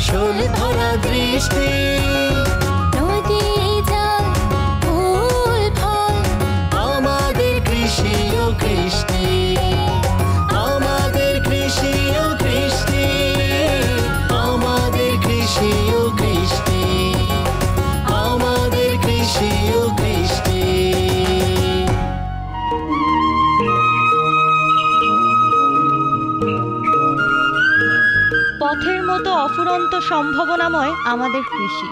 ফসল ধরা দৃষ্টি নদী জল ফুল ফল আমাদের কৃষি ও কৃষ্টি আমাদের কৃষি ও কৃষ্টি আমাদের কৃষি ও কৃষ্টি আমাদের কৃষি ও কৃষ্টি। পথের মতো অফুরন্ত সম্ভাবনাময় আমাদের কৃষি।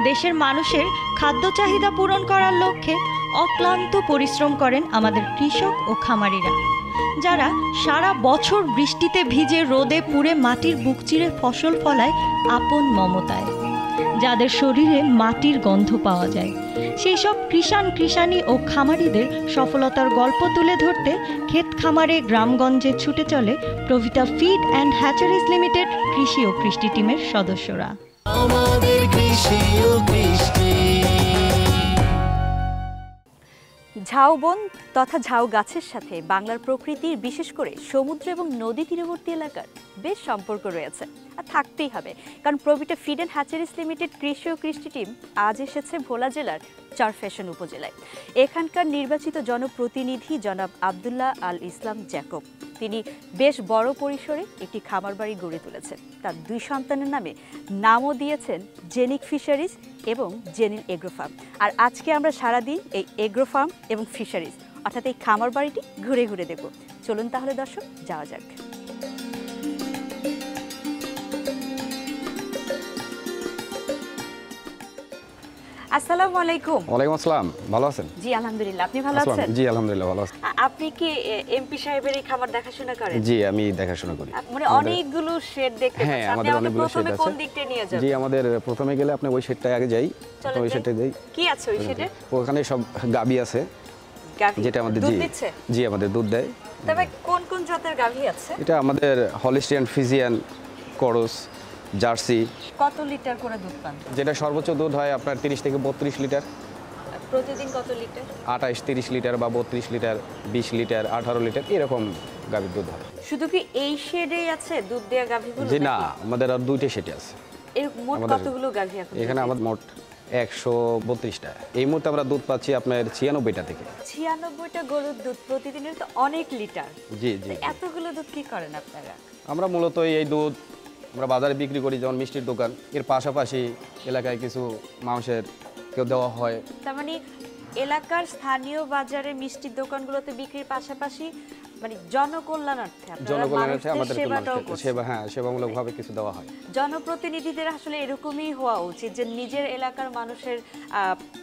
দেশের মানুষের খাদ্য চাহিদা পূরণ করার লক্ষ্যে অক্লান্ত পরিশ্রম করেন আমাদের কৃষক ও খামারিরা, যারা সারা বছর বৃষ্টিতে ভিজে রোদে পুড়ে মাটির বুক চিরে ফসল ফলায় আপন মমতায়, যাদের শরীরে মাটির গন্ধ পাওয়া যায়। সেই সব কৃষাণী ও খামারিদের সফলতার গল্প তুলে ধরতে ক্ষেত খামারে গ্রামগঞ্জে ছুটে চলে Provita feed and hatcheries limited কৃষি ও কৃষ্টি টিমের সদস্যরা। আমাদের কৃষি ও কৃষ্টি। ঝাউবন তথা ঝাউ গাছের সাথে বাংলার প্রকৃতির, বিশেষ করে সমুদ্র এবং নদী তীরবর্তী এলাকার বেশ সম্পর্ক রয়েছে, আর থাকতেই হবে। কারণ প্রভিটা ফিড অ্যান্ড হ্যাচারিজ লিমিটেড কৃষি ও কৃষ্টি টিম আজ এসেছে ভোলা জেলার চরফ্যাশন উপজেলায়। এখানকার নির্বাচিত জনপ্রতিনিধি জনাব আবদুল্লাহ আল ইসলাম জ্যাকব, তিনি বেশ বড় পরিসরে একটি খামার বাড়ি গড়ে তুলেছেন। তার 2 সন্তানের নামে নামও দিয়েছেন জেনিক ফিশারিজ এবং জেনিন এগ্রো ফার্ম। আর আজকে আমরা সারাদিন এই এগ্রো ফার্ম এবং ফিশারিজ অর্থাৎ এই খামার বাড়িটি ঘুরে ঘুরে দেখব। চলুন তাহলে দর্শক যাওয়া যাক। আসসালামু আলাইকুম। ওয়ালাইকুম আসসালাম। ভালো আছেন? জি আলহামদুলিল্লাহ, আপনি ভালো আছেন? জি আলহামদুলিল্লাহ ভালো আছি। আপনি কি এমপি সাহেবের এই খামার দেখাশোনা করেন? জি আমি দেখাশোনা করি। মানে অনেকগুলো শেড দেখতে পাচ্ছি। হ্যাঁ আমাদের অনেকগুলো শেড আছে। কোন দিকটা নিয়ে যাবেন? জি আমাদের প্রথমে গেলে আপনি ওই শেডটায় আগে যাই। ওই শেডটায় যাই। কি আছে ওই শেডে? ওখানে সব গাবি আছে। গাভী যেটা আমাদের দুধ দিচ্ছে? জি আমাদের দুধ দেয়। তবে কোন কোন জাতের গাভী আছে? এটা আমাদের হলিস্টিয়ান, ফিজিয়ান, করস, জার্সি। কত লিটার করে দুধ পান? যেটা সর্বোচ্চ দুধ হয় আপনার 30 থেকে 32 লিটার। প্রতিদিন কত লিটার? 28-30 লিটার বা 32 লিটার, 20 লিটার, 18 লিটার এরকম গাভীর দুধ হয়। শুধু কি এই শেডেই আছে দুধ দেয়া গাভীগুলো? জি না, আমাদের আর 2টা শেডে আছে। এর মোট কতগুলো গাভী এখন? এখানে আমাদের মোট 132টা। এই মুহূর্তে আমরা দুধ পাচ্ছি আপনার 96টা থেকে। 96টা গরুর দুধ প্রতিদিনের তো অনেক লিটার। জি জি। এতগুলো দুধ কি করেন আপনারা? আমরা মূলত এই দুধ আমরা বাজারে বিক্রি করি, যেমন মিষ্টির দোকান, এর পাশাপাশি এলাকায় কিছু মানুষের কেউ দেওয়া হয়। তার মানে এলাকার স্থানীয় বাজারে মিষ্টির দোকানগুলোতে বিক্রির পাশাপাশি মানে জনকল্যাণার্থে আমাদের সেবামূলকভাবে কিছু দেওয়া হয়। জনপ্রতিনিধিদের আসলে এরকমই হওয়া উচিত যে নিজের এলাকার মানুষের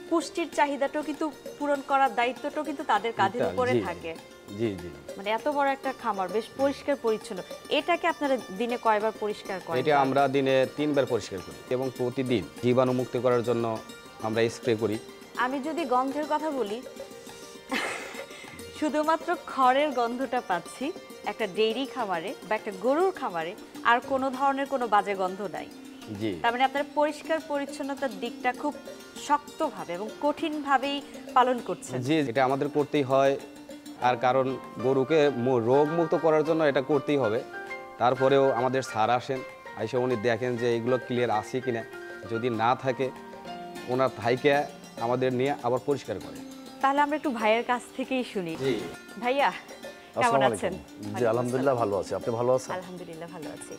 পুষ্টির চাহিদাটাও কিন্তু পূরণ করার দায়িত্বটাও কিন্তু তাদের কাঁধের উপরে থাকে। জি জি। মানে এত বড় একটা খামার, বেশ পরিষ্কার পরিচ্ছন্ন। এটাকে আপনারা দিনে কয়বার পরিষ্কার করেন? এটা আমরা দিনে 3 বার পরিষ্কার করি এবং প্রতিদিন জীবাণুমুক্ত করার জন্য আমরা স্প্রে করি। আমি যদি গন্ধের কথা বলি, শুধুমাত্র খড়ের গন্ধটা পাচ্ছি একটা ডেইরি খামারে বা একটা গরুর খামারে, আর কোনো ধরনের কোনো বাজে গন্ধ নাই। জি। তার মানে আপনারা পরিষ্কার পরিচ্ছন্নতার দিকটা খুব শক্তভাবে এবং কঠিনভাবেই পালন করছেন। জি, এটা আমাদের করতেই হয়। আর কারণ গরুকে রোগ মুক্ত করার জন্য এটা করতেই হবে। তারপরেও আমাদের স্যার আসেন, আইসা উনি দেখেন যে এগুলো ক্লিয়ার আছে কিনা। যদি না থাকে ওনার ভাইকে আমাদের নিয়ে আবার পরিষ্কার করে। তাহলে আমরা একটু ভাইয়ের কাছ থেকেই শুনি। জি ভাইয়া কেমন আছেন? জি আলহামদুলিল্লাহ ভালো আছি। আপনি ভালো আছেন? আলহামদুলিল্লাহ ভালো আছি।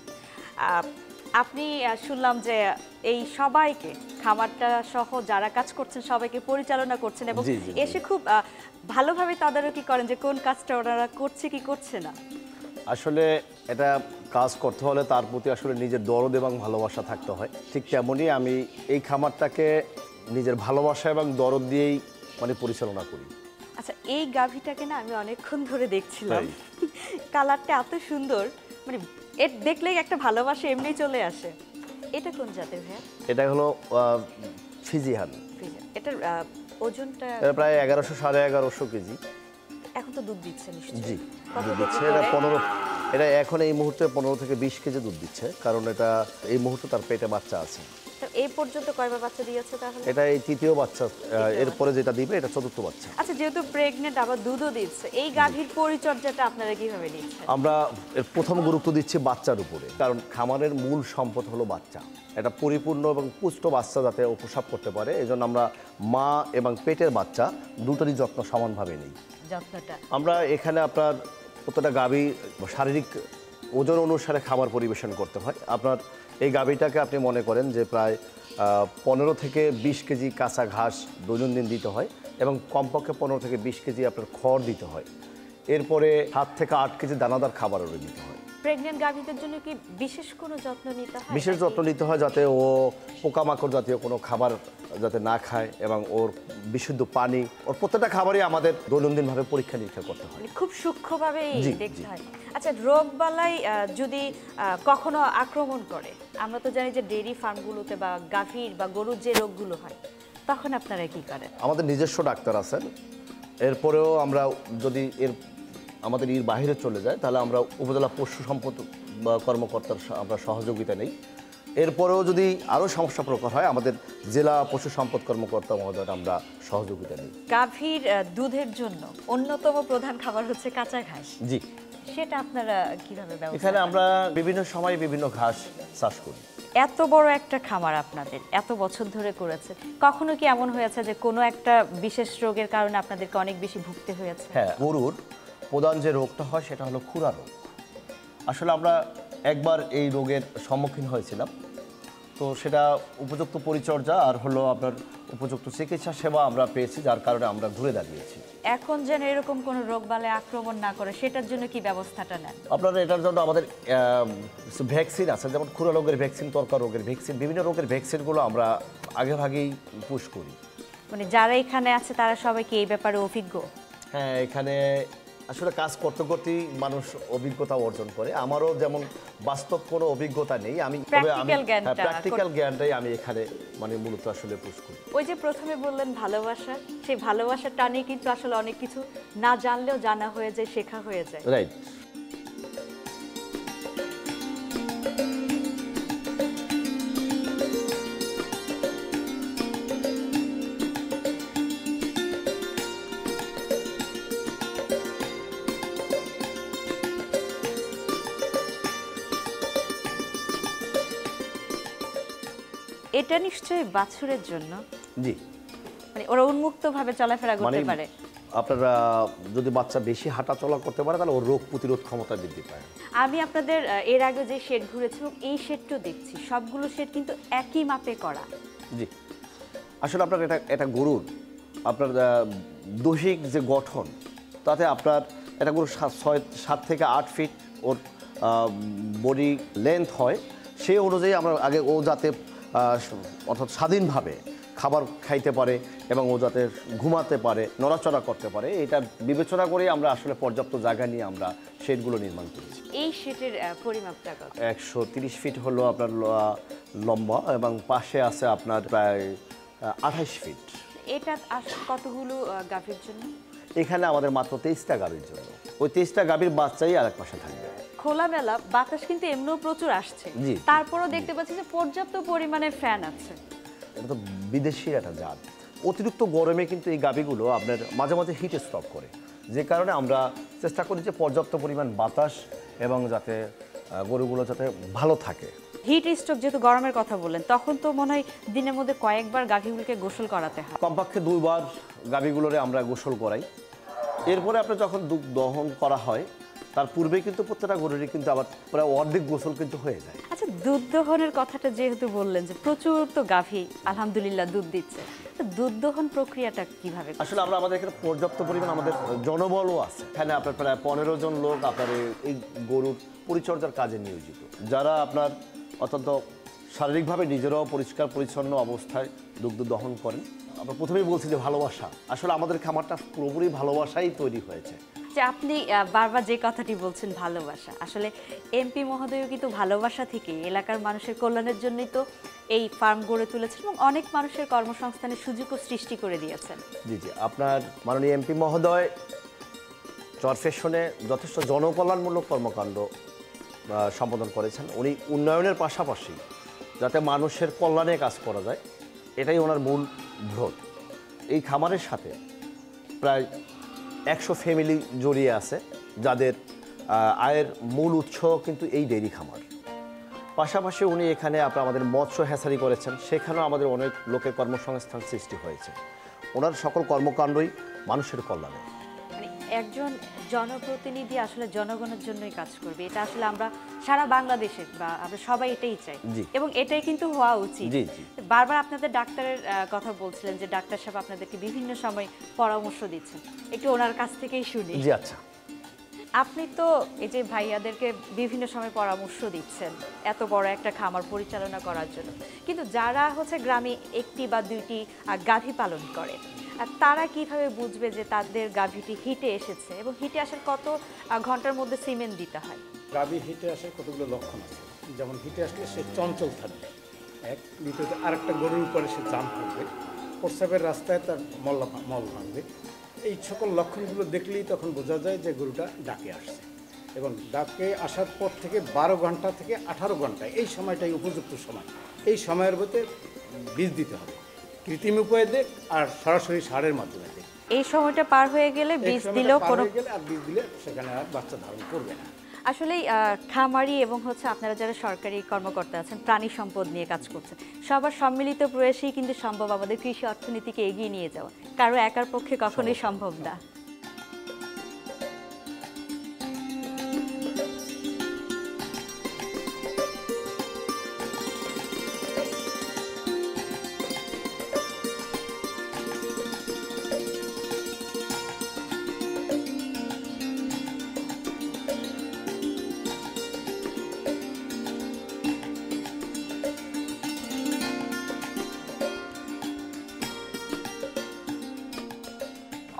আপনি শুনলাম যে এই সবাইকে, খামারটা সহ যারা কাজ করছেন সবাইকে পরিচালনা করছেন এবং এসে খুব ভালোভাবে তদারকি করেন যে কোন কাজটা ওনারা করছে কি করছে না। আসলে এটা কাজ করতে হলে তার প্রতি আসলে নিজের দরদ এবং ভালোবাসা থাকতে হয়। ঠিক তেমনই আমি এই খামারটাকে নিজের ভালোবাসা এবং দরদ দিয়েই মানে পরিচালনা করি। আচ্ছা, এই গাভীটাকে না আমি অনেকক্ষণ ধরে দেখছিলাম, কালারটা এত সুন্দর, মানে এর দেখলেই একটা ভালোবাসা এমনি চলে আসে। এটা কোন জাতের ভাইয়া? এটা হলো ফিজিয়ান। এটার ওজনটা প্রায় 1100 1150 কেজি। এখন তো দুধ দিচ্ছে নিশ্চয়ই? জি দুধ দিচ্ছে। এটা এটা এখন এই মুহূর্তে 15 থেকে 20 কেজি দুধ দিচ্ছে, কারণ এটা এই মুহূর্তে তার পেটে বাচ্চা আছে। তো এই পর্যন্ত কয়বার বাচ্চা দিয়েছে তাহলে? এটা এই তৃতীয় বাচ্চা, এরপরে যেটা দিবে এটা চতুর্থ বাচ্চা। আচ্ছা, যেহেতু প্রেগনেন্ট আবার দুধও দিচ্ছে, এই গাভীর পরিচর্যাটা আপনারা কিভাবে নিচ্ছেন? আমরা এর প্রথম গুরুত্ব দিচ্ছি বাচ্চার উপরে, কারণ খামারের মূল সম্পদ হলো বাচ্চা। এটা পরিপূর্ণ এবং পুষ্ট বাচ্চা যাতে ও প্রসব করতে পারে, এই জন্য আমরা মা এবং পেটের বাচ্চা দুটোরই যত্ন সমানভাবে নিই। যত্নটা আমরা এখানে আপনার প্রত্যেকটা গাভী শারীরিক ওজন অনুসারে খাবার পরিবেশন করতে হয়। আপনার এই গাভীটাকে আপনি মনে করেন যে প্রায় 15 থেকে 20 কেজি কাঁচা ঘাস দৈনন্দিন দিতে হয়, এবং কমপক্ষে 15 থেকে 20 কেজি আপনার খড় দিতে হয়। এরপরে 7 থেকে 8 কেজি দানাদার খাবারও দিতে হয়। প্রেগনেন্ট গাভীদের জন্য কি বিশেষ কোনো যত্ন নিতে হয়? বিশেষ যত্ন নিতে হয় যাতে ও পোকামাকড় জাতীয় কোনো খাবার যাতে না খায়, এবং ওর বিশুদ্ধ পানি, ওর প্রত্যেকটা খাবারই আমাদের দৈনন্দিনভাবে পরীক্ষা নিরীক্ষা করতে হয়। মানে খুব সূক্ষ্মভাবে জি, দেখতে জি। হয়। আচ্ছা, রোগবালাই যদি কখনো আক্রমণ করে, আমরা তো জানি যে ডেইরি ফার্মগুলোতে বা গাভীর বা গরুর যে রোগগুলো হয়, তখন আপনারা কি করেন? আমাদের নিজস্ব ডাক্তার আছেন। এরপরেও আমরা যদি আমাদের এর বাইরে চলে যায়, তাহলে আমরা উপজেলা পশু সম্পদ বা কর্মকর্তার আমরা সহযোগিতা নেই। এরপরেও যদি আরও সমস্যা প্রকট হয়, আমাদের জেলা পশু সম্পদ কর্মকর্তা মহোদয় আমরা সহযোগিতা নিই। গাভীর দুধের জন্য অন্যতম প্রধান খাবার হচ্ছে কাঁচা ঘাস। জি, সেটা আপনারা কিভাবে ব্যবহার এখানে করেন? আমরা বিভিন্ন সময় বিভিন্ন ঘাস চাষ করি। এত বড় একটা খামার আপনাদের এত বছর ধরে করেছে, কখনো কি এমন হয়েছে যে কোনো একটা বিশেষ রোগের কারণে আপনাদেরকে অনেক বেশি ভুগতে হয়েছে? হ্যাঁ, গরুর প্রধান যে রোগটা হয় সেটা হলো খুরা রোগ। আসলে আমরা একবার এই রোগের সম্মুখীন হয়েছিলাম, তো সেটা উপযুক্ত পরিচর্যা আর হলো আপনার উপযুক্ত চিকিৎসা সেবা আমরা পেয়েছি, যার কারণে আমরা ঘুরে দাঁড়িয়েছি। এখন যেন এরকম কোনো রোগ বালাই আক্রমণ না করে সেটার জন্য কি ব্যবস্থাটা নেন? আপনারা এটার জন্য আমাদের ভ্যাকসিন আছে, যেমন খুরা রোগের ভ্যাকসিন, তরকা রোগের ভ্যাকসিন, বিভিন্ন রোগের ভ্যাকসিনগুলো আমরা আগেভাগেই পুশ করি। মানে যারা এখানে আছে তারা সবাই কি এই ব্যাপারে অভিজ্ঞ? হ্যাঁ, এখানে আসলে কাজ করতে করতেই মানুষ অভিজ্ঞতা অর্জন করে। আমারও যেমন বাস্তব কোনো অভিজ্ঞতা নেই, আমি Practical জ্ঞানটা প্র্যাকটিক্যাল জ্ঞানটাই আমি এখানে মানে মূলত আসলে পুশ করি। ওই যে প্রথমে বললেন ভালোবাসা, সেই ভালোবাসার টানে কিন্তু আসলে অনেক কিছু না জানলেও জানা হয়ে যায়, শেখা হয়ে যায়। রাইট। এটা নিশ্চয়ই বাছুরের জন্য, জি, মানে ওরা উন্মুক্তভাবে চলাফেরা মানে করতে পারে। আপনারা যদি বাচ্চা বেশি হাঁটাচলা করতে পারে, তাহলে ওর রোগ প্রতিরোধ ক্ষমতা বৃদ্ধি পায়। আমি আপনাদের এর আগে যে শেড ঘুরেছি এবং এই শেডটাও দেখছি, সবগুলো শেড কিন্তু একই মাপে করা। জি, আসলে আপনার এটা গরুর আপনার দৈহিক যে গঠন, তাতে আপনার এটা গরুর 7 থেকে 8 ফিট ওর বডি লেন্থ হয়, সেই অনুযায়ী আমরা আগে ও যাতে অর্থাৎ স্বাধীনভাবে খাবার খাইতে পারে এবং ও যাতে ঘুমাতে পারে, নড়াচড়া করতে পারে, এটা বিবেচনা করে আমরা আসলে পর্যাপ্ত জায়গা নিয়ে আমরা শেডগুলো নির্মাণ করেছি। এই শেডের পরিমাপটা কত? 130 ফিট হলো আপনার লম্বা, এবং পাশে আছে আপনার প্রায় 28 ফিট। এটা আসলে কতগুলো গাভীর জন্য? এখানে আমাদের মাত্র 23টা গাভীর জন্য। ওই 23টা গাভীর বাচ্চাই আরেক পাশে থাকবে। খোলামেলা বাতাস কিন্তু এমনিও প্রচুর আসছে, জি। তারপরও দেখতে পাচ্ছি যে পর্যাপ্ত পরিমাণে ফ্যান আছে। এটা তো বিদেশি একটা জাত। অতিরিক্ত গরমে কিন্তু এই গাভীগুলো আপনার মাঝে মাঝে হিট স্ট্রোক করে, যে কারণে আমরা চেষ্টা করি যে পর্যাপ্ত পরিমাণ বাতাস এবং যাতে গরুগুলো যাতে ভালো থাকে। হিট স্ট্রোক যেহেতু গরমের কথা বললেন, তখন তো মনে হয় দিনের মধ্যে কয়েকবার গাভীগুলোকে গোসল করাতে হয়। কমপক্ষে 2 বার গাভীগুলোরে আমরা গোসল করাই। এরপরে আপনার যখন দুধ দহন করা হয়, তার পূর্বে কিন্তু প্রত্যেকটা গরুরই কিন্তু আবার প্রায় অর্ধেক গোসল কিন্তু হয়ে যায়। আচ্ছা, দুধ দহনের কথাটা যেহেতু বললেন যে প্রচুর তো গাভী আলহামদুলিল্লাহ দুধ দিচ্ছে, তো দুধ দহন প্রক্রিয়াটা কিভাবে? আসলে আমাদের এখানে পর্যাপ্ত পরিমাণ আমাদের জনবলও আছে। এখানে আপনার প্রায় 15 জন লোক আপনার এই গরুর পরিচর্যার কাজে নিয়োজিত, যারা আপনার অত্যন্ত শারীরিকভাবে নিজেরাও পরিষ্কার পরিচ্ছন্ন অবস্থায় দুগ্ধ দহন করেন। আমরা প্রথমেই বলছি যে ভালোবাসা, আসলে আমাদের খামারটা পুরোপুরি ভালোবাসাই তৈরি হয়েছে। যে আপনি বারবার যে কথাটি বলছেন ভালোবাসা, আসলে এমপি মহোদয় কিন্তু ভালোবাসা থেকে এলাকার মানুষের কল্যাণের জন্যই তো এই ফার্ম গড়ে তুলেছেন এবং অনেক মানুষের কর্মসংস্থানের সুযোগও সৃষ্টি করে দিয়েছেন। জি জি, আপনার মাননীয় এমপি মহোদয় চরফ্যাশনে যথেষ্ট জনকল্যাণমূলক কর্মকাণ্ড সম্পাদন করেছেন। উনি উন্নয়নের পাশাপাশি যাতে মানুষের কল্যাণে কাজ করা যায় এটাই ওনার মূল ব্রত। এই খামারের সাথে প্রায় 100 ফ্যামিলি জড়িয়ে আছে, যাদের আয়ের মূল উৎস কিন্তু এই ডেইরি খামার। পাশাপাশি উনি এখানে আমাদের মৎস্য হ্যাচারি করেছেন, সেখানেও আমাদের অনেক লোকের কর্মসংস্থান সৃষ্টি হয়েছে। ওনার সকল কর্মকাণ্ডই মানুষের কল্যাণে। মানে একজন জনপ্রতিনিধি আসলে জনগণের জন্যই কাজ করবে, এটা আসলে আমরা সারা বাংলাদেশে বা আমরা সবাই এটাই চাই, এবং এটাই কিন্তু হওয়া উচিত। বারবার আপনাদের ডাক্তারের কথা বলছিলেন যে ডাক্তার সাহেব আপনাদেরকে বিভিন্ন সময় পরামর্শ দিচ্ছেন, একটু ওনার কাছ থেকেই শুনি। জি আচ্ছা। আপনি তো এই যে ভাইয়াদেরকে বিভিন্ন সময় পরামর্শ দিচ্ছেন এত বড় একটা খামার পরিচালনা করার জন্য, কিন্তু যারা হচ্ছে গ্রামে একটি বা দুইটি গাভী পালন করে, আর তারা কিভাবে বুঝবে যে তাদের গাভীটি হিটে এসেছে এবং হিটে আসার কত ঘন্টার মধ্যে সিমেন্ট দিতে হয়? গাভী হিটে আসার কতগুলো লক্ষণ আছে, যেমন হিটে আসলে সে চঞ্চল থাকবে, এক দ্বিতীয়ত আরেকটা গরুর উপরে সে জাম থাকবে, প্রস্রাবের রাস্তায় তার মল ভাঙবে। এই সকল লক্ষণগুলো দেখলেই তখন বোঝা যায় যে গরুটা ডাকে আসছে, এবং ডাকে আসার পর থেকে 12 ঘন্টা থেকে 18 ঘন্টা এই সময়টাই উপযুক্ত সময়। এই সময়ের মধ্যে বীজ দিতে হবে, কৃত্রিম উপায়ে দেখ আর সরাসরি সারের মাধ্যমে দেখ। এই সময়টা পার হয়ে গেলে বীজ দিলেও কোনো আর বীজ দিলে সেখানে আর বাচ্চা ধারণ করবে না। আসলে খামারি এবং হচ্ছে আপনারা যারা সরকারি কর্মকর্তা আছেন, প্রাণী সম্পদ নিয়ে কাজ করছেন, সবার সম্মিলিত প্রয়াসেই কিন্তু সম্ভব আমাদের কৃষি অর্থনীতিকে এগিয়ে নিয়ে যাওয়া, কারো একার পক্ষে কখনোই সম্ভব না।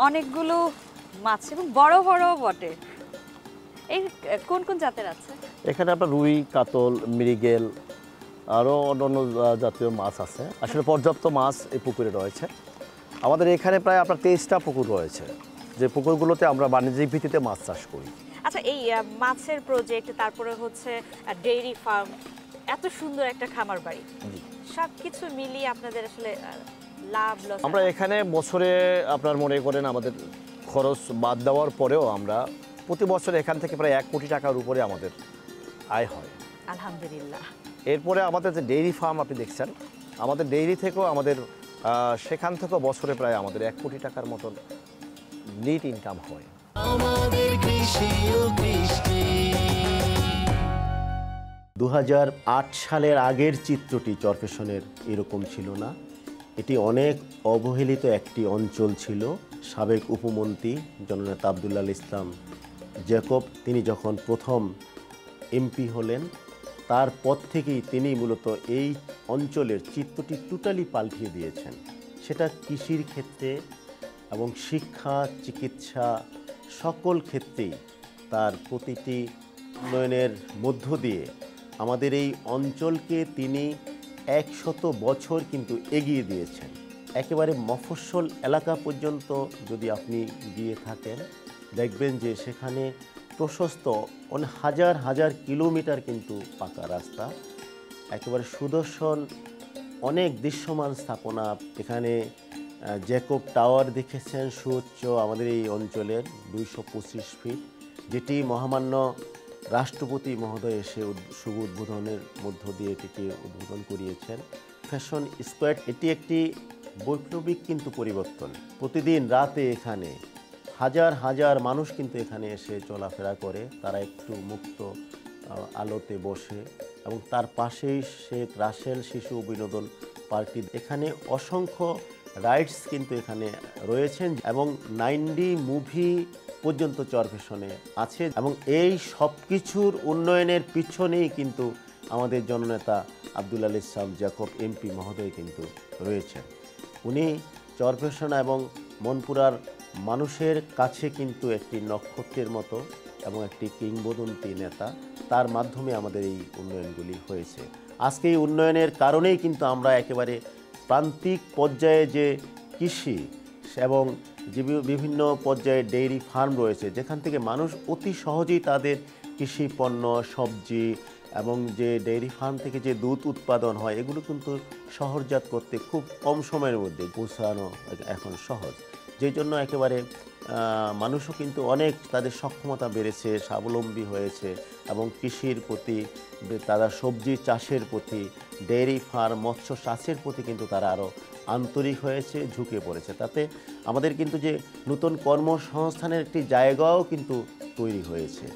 অনেকগুলো মাছ এবং বড় বড় বটে। এই কোন কোন জাতের আছে? এখানে আপনার রুই, কাতল, মৃগেল, আরও অন্যান্য জাতীয় মাছ আছে। আসলে পর্যাপ্ত মাছ এই পুকুরে রয়েছে। আমাদের এখানে প্রায় আপনার 23টা পুকুর রয়েছে, যে পুকুরগুলোতে আমরা বাণিজ্যিক ভিত্তিতে মাছ চাষ করি। আচ্ছা, এই মাছের প্রজেক্ট, তারপরে হচ্ছে ডেইরি ফার্ম, এত সুন্দর একটা খামার বাড়ি, সব কিছু মিলিয়ে আপনাদের আসলে লাভ লস? আমরা এখানে বছরে আপনার মনে করেন আমাদের খরচ বাদ দেওয়ার পরেও আমরা প্রতি বছর এখান থেকে প্রায় 1 কোটি টাকার উপরে আমাদের আয় হয়, আলহামদুলিল্লাহ। এরপরে আমাদের যে ডেইরি ফার্ম আপনি দেখছেন, আমাদের ডেইরি থেকেও আমাদের সেখান থেকেও বছরে প্রায় আমাদের 1 কোটি টাকার মতন নেট ইনকাম হয়। আমাদের কৃষি ও কৃষ্টি। 2008 সালের আগের চিত্রটি চরফ্যাশনের এরকম ছিল না। এটি অনেক অবহেলিত একটি অঞ্চল ছিল। সাবেক উপমন্ত্রী জননেতা আব্দুল্লাহ ইসলাম জ্যাকব, তিনি যখন প্রথম এমপি হলেন, তারপর থেকেই তিনি মূলত এই অঞ্চলের চিত্রটি টোটালি পাল্টিয়ে দিয়েছেন। সেটা কৃষির ক্ষেত্রে এবং শিক্ষা, চিকিৎসা সকল ক্ষেত্রেই তার প্রতিটি উন্নয়নের মধ্য দিয়ে আমাদের এই অঞ্চলকে তিনি 100 বছর কিন্তু এগিয়ে দিয়েছেন। একেবারে মফস্বল এলাকা পর্যন্ত যদি আপনি গিয়ে থাকেন, দেখবেন যে সেখানে প্রশস্ত হাজার হাজার কিলোমিটার কিন্তু পাকা রাস্তা, একেবারে সুদর্শন অনেক দৃশ্যমান স্থাপনা। এখানে জ্যাকব টাওয়ার দেখেছেন, সুউচ্চ আমাদের এই অঞ্চলের 225 ফিট, যেটি মহামান্য রাষ্ট্রপতি মহোদয় এসে শুভ উদ্বোধনের মধ্য দিয়ে এটিকে উদ্বোধন করিয়েছেন। ফ্যাশন স্কোয়ার, এটি একটি বৈপ্লবিক কিন্তু পরিবর্তন। প্রতিদিন রাতে এখানে হাজার হাজার মানুষ কিন্তু এখানে এসে চলাফেরা করে, তারা একটু মুক্ত আলোতে বসে, এবং তার পাশেই শেখ রাসেল শিশু বিনোদন পার্কটি। এখানে অসংখ্য রাইডস কিন্তু এখানে রয়েছেন, এবং 90 মুভি পর্যন্ত চরফ্যাশনে আছে, এবং এই সব কিছুর উন্নয়নের পিছনেই কিন্তু আমাদের জননেতা আব্দুল্লাহ ইসলাম জ্যাকব এমপি মহোদয় কিন্তু রয়েছেন। উনি চরফ্যাশন এবং মনপুরার মানুষের কাছে কিন্তু একটি নক্ষত্রের মতো এবং একটি কিংবদন্তি নেতা। তার মাধ্যমে আমাদের এই উন্নয়নগুলি হয়েছে। আজকে এই উন্নয়নের কারণেই কিন্তু আমরা একেবারে প্রান্তিক পর্যায়ে যে কৃষি এবং যে বিভিন্ন পর্যায়ে ডেইরি ফার্ম রয়েছে, যেখান থেকে মানুষ অতি সহজেই তাদের কৃষি পণ্য, সবজি এবং যে ডেইরি ফার্ম থেকে যে দুধ উৎপাদন হয় এগুলো কিন্তু শহরজাত করতে খুব কম সময়ের মধ্যে পৌঁছানো এখন সহজ। যেই জন্য একেবারে মানুষও কিন্তু অনেক তাদের সক্ষমতা বেড়েছে, স্বাবলম্বী হয়েছে এবং কৃষির প্রতি, তারা সবজি চাষের প্রতি, ডেইরি ফার্ম, মৎস্য চাষের প্রতি কিন্তু তারা আরও আন্তরিক হয়েছে, ঝুঁকে পড়েছে। তাতে আমাদের কিন্তু যে নতুন কর্মসংস্থানের একটি জায়গাও কিন্তু তৈরি হয়েছে।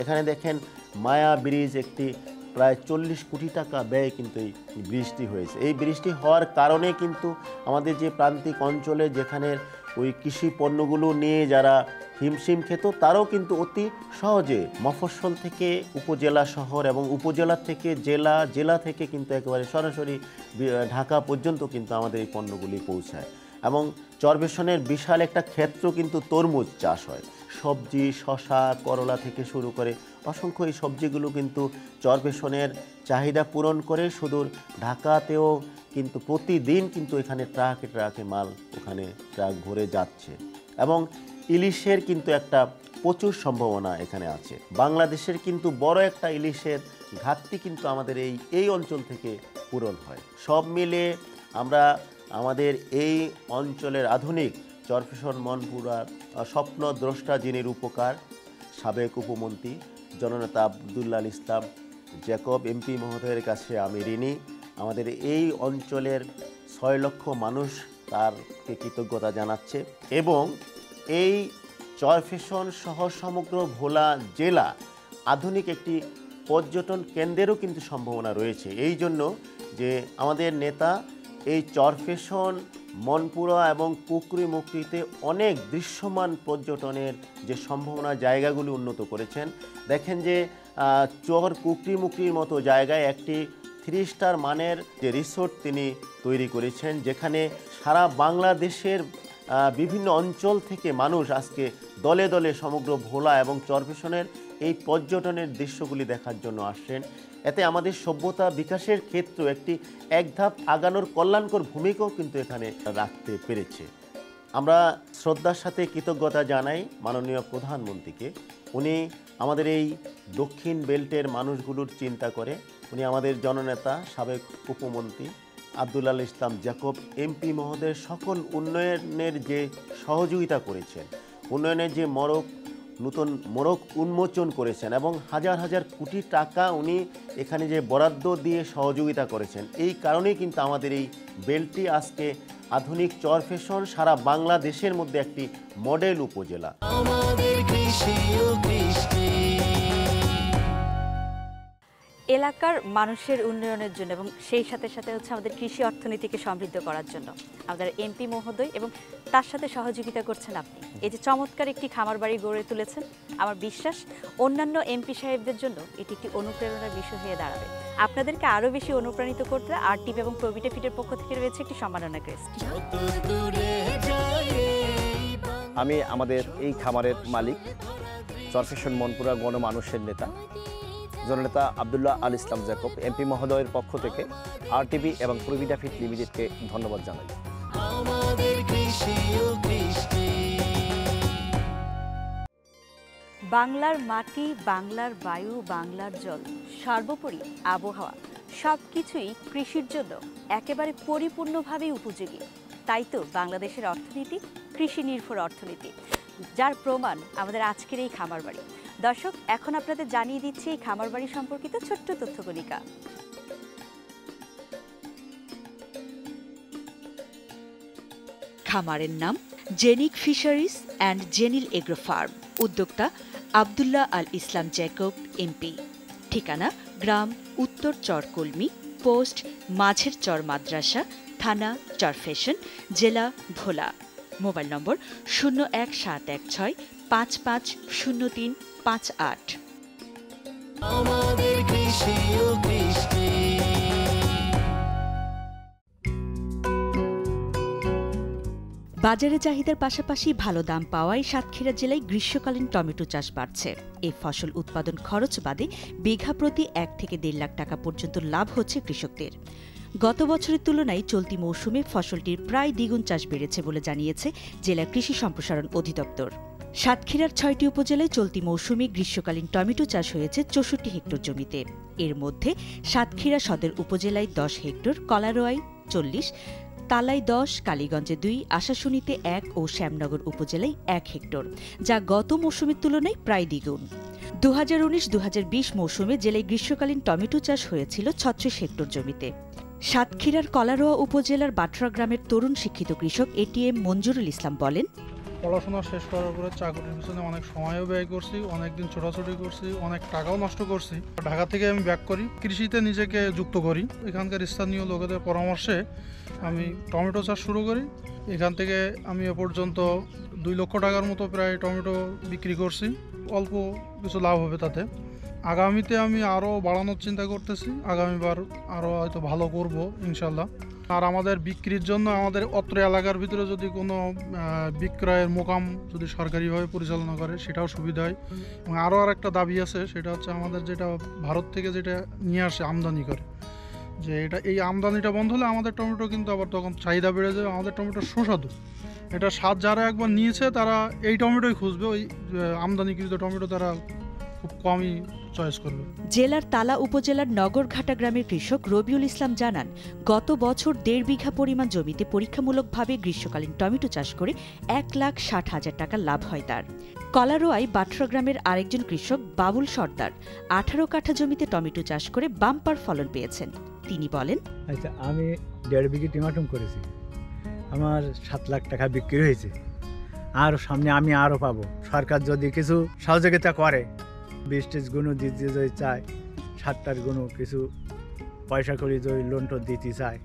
এখানে দেখেন মায়া ব্রিজ, একটি প্রায় 40 কোটি টাকা ব্যয় কিন্তু এই ব্রিজটি হয়েছে। এই ব্রিজটি হওয়ার কারণে কিন্তু আমাদের যে প্রান্তিক অঞ্চলে যেখানে ওই কৃষি পণ্যগুলো নিয়ে যারা হিমশিম খেত, তারাও কিন্তু অতি সহজে মফস্বল থেকে উপজেলা শহর এবং উপজেলা থেকে জেলা, জেলা থেকে কিন্তু একেবারে সরাসরি ঢাকা পর্যন্ত কিন্তু আমাদের এই পণ্যগুলি পৌঁছায়। এবং চরবেশনের বিশাল একটা ক্ষেত্র কিন্তু তরমুজ চাষ হয়, সবজি, শশা, করলা থেকে শুরু করে অসংখ্য এই সবজিগুলো কিন্তু চরবেশনের চাহিদা পূরণ করে সুদূর ঢাকাতেও কিন্তু প্রতিদিন কিন্তু এখানে ট্রাকে ট্রাকে মাল ওখানে ট্রাক ভরে যাচ্ছে। এবং ইলিশের কিন্তু একটা প্রচুর সম্ভাবনা এখানে আছে। বাংলাদেশের কিন্তু বড় একটা ইলিশের ঘাটতি কিন্তু আমাদের এই অঞ্চল থেকে পূরণ হয়। সব মিলে আমরা আমাদের এই অঞ্চলের আধুনিক চরফ্যাশন মনপুরার স্বপ্নদ্রষ্টা, যিনি রূপকার সাবেক উপমন্ত্রী জননেতা আব্দুল্লাহ আল ইসলাম জ্যাকব এমপি মহোদয়ের কাছে আমি ঋণী। আমাদের এই অঞ্চলের 6 লক্ষ মানুষ তারকে কৃতজ্ঞতা জানাচ্ছে এবং এই চরফ্যাশন সহ সমগ্র ভোলা জেলা আধুনিক একটি পর্যটন কেন্দ্রেরও কিন্তু সম্ভাবনা রয়েছে। এই জন্য যে আমাদের নেতা এই চরফ্যাশন, মনপুরা এবং কুকরি-মুকরিতে অনেক দৃশ্যমান পর্যটনের যে সম্ভাবনা জায়গাগুলি উন্নত করেছেন। দেখেন যে চর কুকরি-মুকরির মতো জায়গায় একটি 3 স্টার মানের যে রিসোর্ট তিনি তৈরি করেছেন, যেখানে সারা বাংলাদেশের বিভিন্ন অঞ্চল থেকে মানুষ আজকে দলে দলে সমগ্র ভোলা এবং চরফ্যাশনের এই পর্যটনের দৃশ্যগুলি দেখার জন্য আসছেন। এতে আমাদের সভ্যতা বিকাশের ক্ষেত্রে একটি এক ধাপ আগানোর কল্যাণকর ভূমিকাও কিন্তু এখানে রাখতে পেরেছে। আমরা শ্রদ্ধার সাথে কৃতজ্ঞতা জানাই মাননীয় প্রধানমন্ত্রীকে। উনি আমাদের এই দক্ষিণ বেল্টের মানুষগুলোর চিন্তা করে উনি আমাদের জননেতা সাবেক উপমন্ত্রী আব্দুল্লাহ আল ইসলাম জ্যাকব এমপি মহোদয়ের সকল উন্নয়নের যে সহযোগিতা করেছেন, উন্নয়নের যে নতুন মোড়ক উন্মোচন করেছেন এবং হাজার হাজার কোটি টাকা উনি এখানে যে বরাদ্দ দিয়ে সহযোগিতা করেছেন, এই কারণেই কিন্তু আমাদের এই বেল্টটি আজকে আধুনিক চরফ্যাশন সারা বাংলাদেশের মধ্যে একটি মডেল উপজেলা। আমাদের কৃষি ও কৃষ্টি। এলাকার মানুষের উন্নয়নের জন্য এবং সেই সাথে সাথে হচ্ছে আমাদের কৃষি অর্থনীতিকে সমৃদ্ধ করার জন্য আমাদের এমপি মহোদয় এবং তার সাথে সহযোগিতা করছেন আপনি। এই যে চমৎকার একটি খামার বাড়ি গড়ে তুলেছেন, আমার বিশ্বাস অন্যান্য এমপি সাহেবদের জন্য এটি একটি অনুপ্রেরণার বিষয় হয়ে দাঁড়াবে। আপনাদেরকে আরও বেশি অনুপ্রাণিত করতে আরটিভি এবং প্রবিটা ফিটের পক্ষ থেকে রয়েছে একটি সম্মাননা ক্রেস্ট। যত দূরে যায় আমি আমাদের এই খামারের মালিক, চরফ্যাশন মনপুরা গণমানুষের নেতা জননেতা আব্দুল্লাহ আল ইসলাম জ্যাকব এমপি মহোদয়ের পক্ষ থেকে আরটিভি এবং প্রবিটা ফিট লিমিটেডকে ধন্যবাদ জানাই। আমাদের কৃষি ও কৃষ্টি। বাংলার মাটি, বাংলার বায়ু, বাংলার জল, সর্বোপরি আবহাওয়া সব কিছুই কৃষির জন্য একেবারে পরিপূর্ণভাবেই উপযোগী। তাই তো বাংলাদেশের অর্থনীতি কৃষি নির্ভর অর্থনীতি, যার প্রমাণ আমাদের আজকের এই খামার বাড়ি। দর্শক, এখন আপনাদের জানিয়ে দিচ্ছি এই খামার বাড়ি সম্পর্কিত ছোট্ট তথ্যকণিকা। খামারের নাম জেনিক ফিশারিজ অ্যান্ড জেনিল এগ্রো ফার্ম, উদ্যোক্তা আব্দুল্লাহ আল ইসলাম জ্যাকব এমপি। ঠিকানা গ্রাম উত্তর চরকলমি, পোস্ট মাঝের চর মাদ্রাসা, থানা চরফ্যাশন, জেলা ভোলা। মোবাইল নম্বর 01716 550358। আমাদের কৃষি ও কৃষ্টি। বাজারে চাহিদার পাশাপাশি ভালো দাম পাওয়ায় সাতক্ষীরা জেলায় গ্রীষ্মকালীন টমেটো চাষ বাড়ছে। এই ফসল উৎপাদন খরচ বাদে বিঘা প্রতি 1 থেকে 1.5 লাখ টাকা পর্যন্ত লাভ হচ্ছে কৃষকদের। গত বছরের তুলনায় চলতি মৌসুমে ফসলটির প্রায় দ্বিগুণ চাষ বেড়েছে বলে জানিয়েছে জেলা কৃষি সম্প্রসারণ অধিদপ্তর। সাতক্ষীরার ৬টি উপজেলায় চলতি মৌসুমে গ্রীষ্মকালীন টমেটো চাষ হয়েছে ৬৪ হেক্টর জমিতে। এর মধ্যে সাতক্ষীরা সদর উপজেলায় ১০ হেক্টর, কলারোয়ায় ৪০, তালাই ১০, কালীগঞ্জে ২, আশাশুনিতে ১ ও শ্যামনগর উপজেলায় ১ হেক্টর, যা গত মৌসুমের তুলনায় প্রায় দ্বিগুণ। ২০১৯-২০২০ মৌসুমে জেলায় গ্রীষ্মকালীন টমেটো চাষ হয়েছিল ৩৬ হেক্টর জমিতে। সাতক্ষীরার কলারোয়া উপজেলার বাটরা গ্রামের তরুণ শিক্ষিত কৃষক এটিএম মঞ্জুরুল ইসলাম বলেন, পড়াশোনা শেষ করার পরে চাকরির পিছনে অনেক সময়ও ব্যয় করছি, অনেকদিন ছোটাছুটি করছি, অনেক টাকাও নষ্ট করছি। ঢাকা থেকে আমি ব্যাক করি, কৃষিতে নিজেকে যুক্ত করি। এখানকার স্থানীয় লোকেদের পরামর্শে আমি টমেটো চাষ শুরু করি। এখান থেকে আমি এ পর্যন্ত ২ লক্ষ টাকার মতো প্রায় টমেটো বিক্রি করছি। অল্প কিছু লাভ হবে তাতে। আগামীতে আমি আরও বাড়ানোর চিন্তা করতেছি, আগামীবার আরও হয়তো ভালো করব ইনশাল্লাহ। আর আমাদের বিক্রির জন্য আমাদের অত্র এলাকার ভিতরে যদি কোনো বিক্রয়ের মোকাম যদি সরকারিভাবে পরিচালনা করে সেটাও সুবিধা হয়। এবং আরও একটা দাবি আছে, সেটা হচ্ছে আমাদের যেটা ভারত থেকে যেটা নিয়ে আসে আমদানি করে, যে এই আমদানিটা বন্ধ হলে আমাদের টমেটো কিন্তু আবার তখন চাহিদা বেড়ে যাবে। আমাদের টমেটো সুস্বাদু, এটা স্বাদ যারা একবার নিয়েছে তারা এই টমেটোই খুঁজবে, ওই আমদানিকৃত টমেটো তারা খুব কমই চয়েস করবে। জেলার তালা উপজেলার নগরঘাটা গ্রামের কৃষক রবিউল ইসলাম জানান, গত বছর ১.৫ বিঘা পরিমাণ জমিতে পরীক্ষামূলকভাবে গ্রীষ্মকালীন টমেটো চাষ করে ১,৬০,০০০ টাকা লাভ হয় তার। কলারোয়ায় বাটরা গ্রামের আরেকজন কৃষক বাবুল সর্দার ১৮ কাঠা জমিতে টমেটো চাষ করে বাম্পার ফলন পেয়েছেন। তিনি বলেন, আচ্ছা, আমি ১.৫ বিঘি টমেটো করেছি, আমার ৭ লাখ টাকা বিক্রি হয়েছে। আর সামনে আমি আরও পাবো, সরকার যদি কিছু সহযোগিতা করে, ২০ গুণ দিতে যদি চায়, ৭টার গুণ কিছু পয়সা করে যদি লোন টোন দিতে চায়,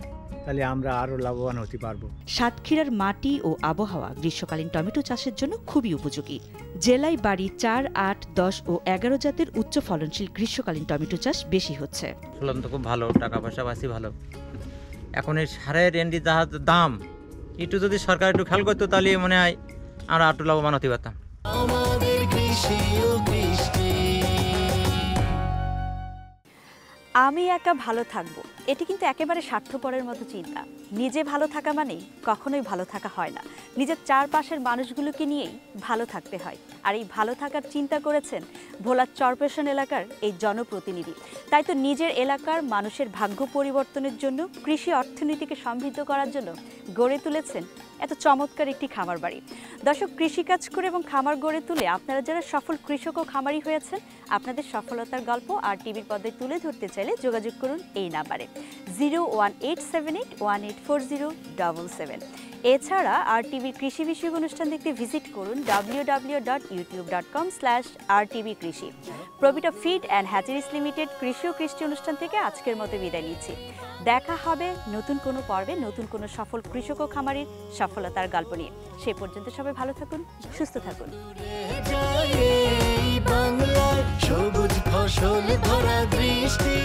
তাহলে আমরা আরও লাভবান হতে পারবো। সাতক্ষীরার মাটি ও আবহাওয়া গ্রীষ্মকালীন টমেটো চাষের জন্য খুবই উপযোগী। জেলায় বাড়ি ৪, ৮, ১০ ও ১১ জাতের উচ্চ ফলনশীল গ্রীষ্মকালীন টমেটো চাষ বেশি হচ্ছে। ফলন তো খুব ভালো, টাকা পয়সা বাঁচি ভালো। এখন এই সারের এন্ডি দাম একটু যদি সরকার একটু খেয়াল করতো, তাহলে মনে হয় আমরা একটু লাভবান হতে পারতাম। আমাদের কৃষি ও কৃষ্টি। আমি একা ভালো থাকবো, এটি কিন্তু একেবারে স্বার্থপরের মতো চিন্তা। নিজে ভালো থাকা মানেই কখনোই ভালো থাকা হয় না, নিজের চারপাশের মানুষগুলোকে নিয়েই ভালো থাকতে হয়। আর এই ভালো থাকার চিন্তা করেছেন ভোলার চরপেশন এলাকার এই জনপ্রতিনিধি। তাই তো নিজের এলাকার মানুষের ভাগ্য পরিবর্তনের জন্য, কৃষি অর্থনীতিকে সমৃদ্ধ করার জন্য গড়ে তুলেছেন এত চমৎকার একটি খামার বাড়ি। দর্শক, কৃষিকাজ করে এবং খামার গড়ে তুলে আপনারা যারা সফল কৃষক ও খামারি হয়েছেন, আপনাদের সফলতার গল্প আর টিভির পর্দায় তুলে ধরতে চাইলে যোগাযোগ করুন এই নাম্বারে 01878184077। এছাড়া আর টিভির কৃষি বিষয়ক অনুষ্ঠান দেখতে ভিজিট করুন www.youtube.com/rtvkrishi। Provita feed and hatcheries limited কৃষি ও কৃষ্টি অনুষ্ঠান থেকে আজকের মতো বিদায় নিচ্ছি। দেখা হবে নতুন কোনো পর্বে, নতুন কোনো সফল কৃষক ও খামারির সফলতার গল্প নিয়ে। সে পর্যন্ত সবাই ভালো থাকুন, সুস্থ থাকুন। বাংলায় সবুজ ফসল ভরা দৃষ্টি।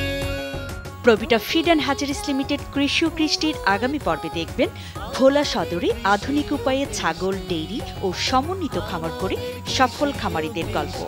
প্রবিটা ফিড অ্যান্ড হ্যাচারিজ লিমিটেড কৃষি ও কৃষ্টির আগামী পর্বে দেখবেন ভোলা সদরে আধুনিক উপায়ে ছাগল, ডেইরি ও সমন্বিত খামার করে সফল খামারিদের গল্প।